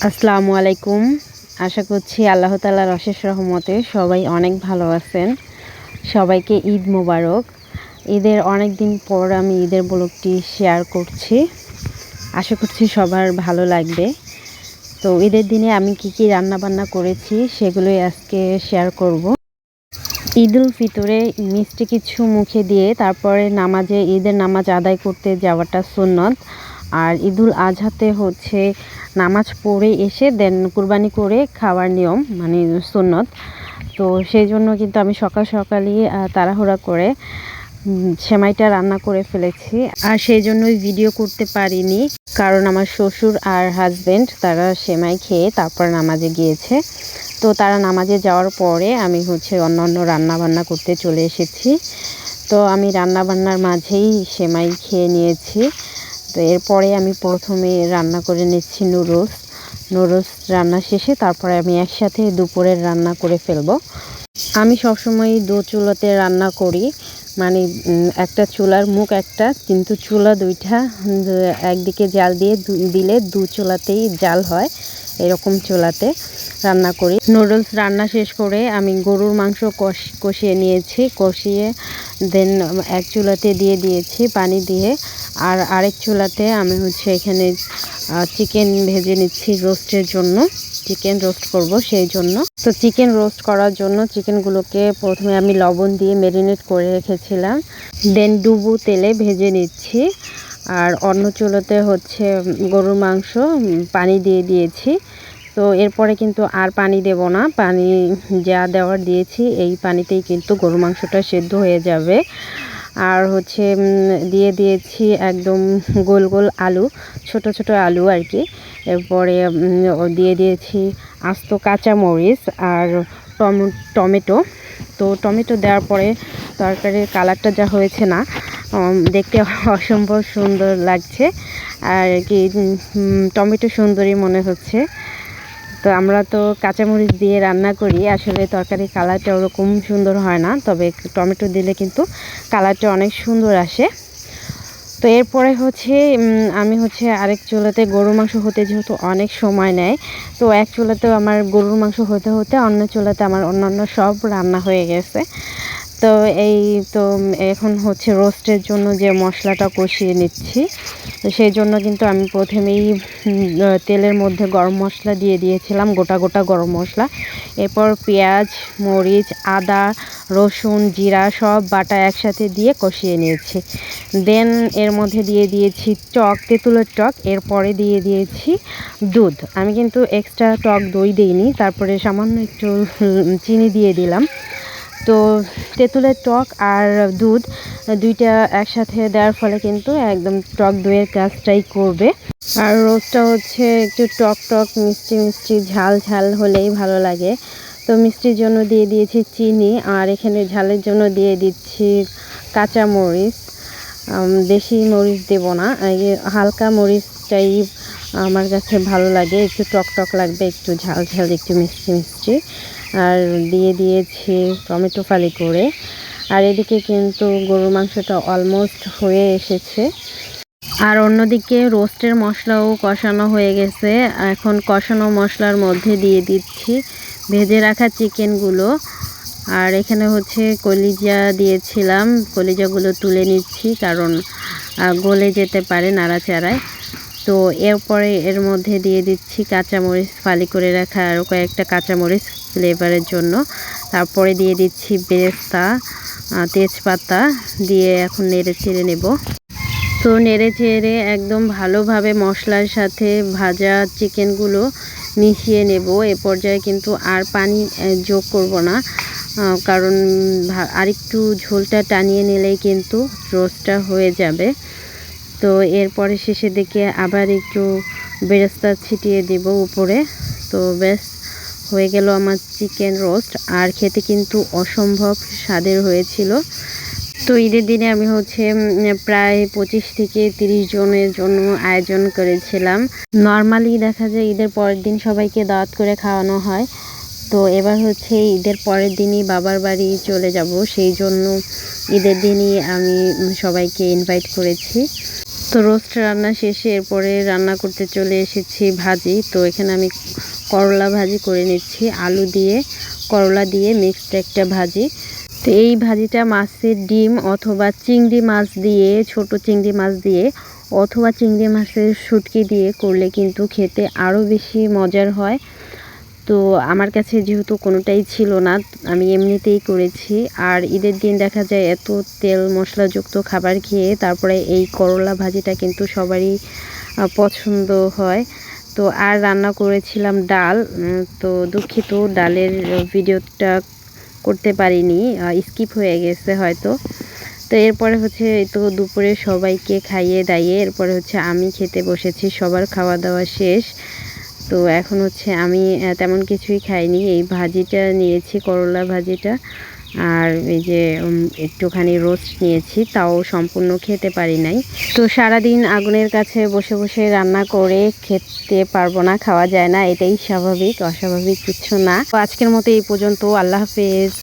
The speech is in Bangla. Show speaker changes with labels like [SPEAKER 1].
[SPEAKER 1] আসসালামু আলাইকুম। আশা করছি আল্লাহ তাআলার অশেষ রহমতে সবাই অনেক ভালো আছেন। সবাইকে ঈদ মোবারক। ঈদের অনেক দিন পর আমি ঈদের ব্লগটি শেয়ার করছি। আশা করছি সবার ভালো লাগবে। তো ঈদের দিনে আমি কি রান্নাবান্না করেছি সেগুলোই আজকে শেয়ার করব। ঈদুল ফিতরে মিষ্টি কিছু মুখে দিয়ে তারপরে ঈদের নামাজ আদায় করতে যাওয়াটা সুন্নত। আর ঈদুল আজহাতে হচ্ছে নামাজ পড়ে এসে দেন কুরবানি করে খাওয়ার নিয়ম, মানে সুন্নত। তো সেই জন্য কিন্তু আমি সকাল সকালই তাড়াহুড়া করে সেমাইটা রান্না করে ফেলেছি। আর সেই জন্যই ভিডিও করতে পারিনি, কারণ আমার শ্বশুর আর হাজব্যান্ড তারা সেমাই খেয়ে তারপর নামাজে গিয়েছে। তো তারা নামাজে যাওয়ার পরে আমি অন্য রান্নাবান্না করতে চলে এসেছি। তো আমি রান্নাবান্নার মাঝেই সেমাই খেয়ে নিয়েছি। তো এরপরে আমি প্রথমে রান্না করে নিচ্ছি নুডলস রান্না শেষে তারপরে আমি একসাথে দুপুরের রান্না করে ফেলবো। আমি সবসময় দো চুলাতে রান্না করি, মানে একটা চুলার মুখ একটা, কিন্তু চুলা দুইটা, একদিকে জাল দিয়ে দিলে দু চুলাতেই জাল হয়, এরকম চুলাতে রান্না করি। নুডলস রান্না শেষ করে আমি গরুর মাংস কষিয়ে নিয়েছি। কষিয়ে দেন এক চুলাতে দিয়ে দিয়েছি পানি দিয়ে, আর আরেক চুলাতে আমি এখানে চিকেন ভেজে নিচ্ছি রোস্টের জন্য। চিকেন রোস্ট করব সেই জন্য। তো চিকেন রোস্ট করার জন্য চিকেনগুলোকে প্রথমে আমি লবণ দিয়ে ম্যারিনেট করে রেখেছিলাম, দেন ডুবো তেলে ভেজে নিচ্ছি। আর অন্য চুলোতে গরুর মাংস পানি দিয়ে দিয়েছি। তো এরপরে কিন্তু আর পানি দেব না, পানি যা দেওয়ার দিয়েছি এই পানিতেই কিন্তু গরুর মাংসটা সেদ্ধ হয়ে যাবে। আর দিয়ে দিয়েছি একদম গোল গোল আলু, ছোট ছোট আলু আর কি। এরপরে দিয়ে দিয়েছি আস্ত কাঁচামরিচ আর টমেটো। তো টমেটো দেওয়ার পরে তরকারির কালারটা যা হয়েছে না, দেখতে অসম্ভব সুন্দর লাগছে আর কি, টমেটো সুন্দরই মনে হচ্ছে। তো আমরা তো কাঁচামরিচ দিয়ে রান্না করি, আসলে তরকারির কালারটা ওরকম সুন্দর হয় না, তবে টমেটো দিলে কিন্তু কালারটা অনেক সুন্দর আসে। তো এরপরে আমি আরেক চুলাতে গরুর মাংস হতে যেহেতু অনেক সময় নেয়, তো এক চুলাতেও আমার গরুর মাংস হতে হতে অন্য চুলাতে আমার অন্যান্য সব রান্না হয়ে গেছে। তো এখন রোস্টের জন্য যে মশলাটা কষিয়ে নিচ্ছি, তো সেই জন্য কিন্তু আমি প্রথমেই তেলের মধ্যে গরম মশলা দিয়ে দিয়েছিলাম, গোটা গোটা গরম মশলা। এরপর পেঁয়াজ, মরিচ, আদা, রসুন, জিরা সব বাটা একসাথে দিয়ে কষিয়ে নিয়েছি। দেন এর মধ্যে দিয়ে দিয়েছি তেঁতুলের টক। এরপরে দিয়ে দিয়েছি দুধ। আমি কিন্তু এক্সট্রা টক দই দিইনি, তারপরে সামান্য একটু চিনি দিয়ে দিলাম। তো তেঁতুলের টক আর দুধ দুইটা একসাথে দেওয়ার ফলে কিন্তু একদম টক দইয়ের কাজটাই করবে। আর রোস্টটা একটু টক টক মিষ্টি মিষ্টি ঝাল ঝাল হলেই ভালো লাগে। তো মিষ্টির জন্য দিয়ে দিয়েছি চিনি, আর এখানে ঝালের জন্য দিয়ে দিচ্ছি কাঁচা মরিচ। বেশি মরিচ দেব না, হালকা মরিচটাই আমার কাছে ভালো লাগে, একটু টক টক লাগবে, একটু ঝাল ঝাল, একটু মিষ্টি মিষ্টি। আর দিয়ে দিয়েছি টমেটো ফালি করে। আর এদিকে কিন্তু গরুর মাংসটা অলমোস্ট হয়ে এসেছে। আর অন্যদিকে রোস্টের মশলাও কষানো হয়ে গেছে। এখন কষানো মশলার মধ্যে দিয়ে দিচ্ছি ভেজে রাখা চিকেনগুলো। আর এখানে কলিজা দিয়েছিলাম, কলিজাগুলো তুলে নিচ্ছি কারণ গলে যেতে পারে নাড়াচাড়ায়। তো এরপরে এর মধ্যে দিয়ে দিচ্ছি কাঁচামরিচ ফালি করে রাখা, আরও কয়েকটা কাঁচামরিচ ফ্লেভারের জন্য। তারপরে দিয়ে দিচ্ছি বেরেস্তা, তেজপাতা দিয়ে এখন নেড়ে চেড়ে নেব। তো নেড়ে চেড়ে একদম ভালোভাবে মশলার সাথে ভাজা চিকেনগুলো মিশিয়ে নেব। এ পর্যায়ে কিন্তু আর পানি যোগ করব না, কারণ আরেকটু ঝোলটা টানিয়ে নিলেই কিন্তু রোস্টটা হয়ে যাবে। তো এরপরে শেষের দিকে আবার একটু বেরেস্তা ছিটিয়ে দেব উপরে। তো ব্যাস হয়ে গেল আমার চিকেন রোস্ট। আর খেতে কিন্তু অসম্ভব স্বাদের হয়েছিল। তো ঈদের দিনে আমি প্রায় 25 থেকে 30 জনের জন্য আয়োজন করেছিলাম। নর্মালি দেখা যায় ঈদের পরের দিন সবাইকে দাওয়াত করে খাওয়ানো হয়। তো এবার ঈদের পরের দিনই বাবার বাড়ি চলে যাব, সেই জন্য ঈদের দিনই আমি সবাইকে ইনভাইট করেছি। তো রোস্ট রান্না শেষে এরপরে রান্না করতে চলে এসেছি ভাজি। তো এখানে আমি করলা ভাজি করে নিচ্ছি, আলু দিয়ে করলা দিয়ে মিক্সড একটা ভাজি। তো এই ভাজিটা মাছের ডিম অথবা চিংড়ি মাছ দিয়ে, ছোট চিংড়ি মাছ দিয়ে অথবা চিংড়ি মাছের শুটকি দিয়ে করলে কিন্তু খেতে আরও বেশি মজার হয়। তো আমার কাছে যেহেতু কোনোটাই ছিল না, আমি এমনিতেই করেছি। আর ঈদের দিন দেখা যায় এত তেল মশলাযুক্ত খাবার খেয়ে তারপরে এই করলা ভাজিটা কিন্তু সবারই পছন্দ হয়। তো আর রান্না করেছিলাম ডাল। তো দুঃখিত, ডালের ভিডিওটা করতে পারিনি, স্কিপ হয়ে গেছে হয়তো। তো এরপরে হচ্ছে এই তো দুপুরে সবাইকে খাইয়ে দাইয়ে এরপরে হচ্ছে আমি খেতে বসেছি। সবার খাওয়া দাওয়া শেষ। তো এখন হচ্ছে আমি তেমন কিছুই খাইনি, এই ভাজিটা নিয়েছি, করলা ভাজিটা, আর এই যে একটুখানি রোস্ট নিয়েছি, তাও সম্পূর্ণ খেতে পারি নাই। তো সারাদিন আগুনের কাছে বসে বসে রান্না করে খেতে পারবো না, খাওয়া যায় না, এটাই স্বাভাবিক, অস্বাভাবিক কিছু না। তো আজকের মতো এই পর্যন্ত। আল্লাহ হাফেজ।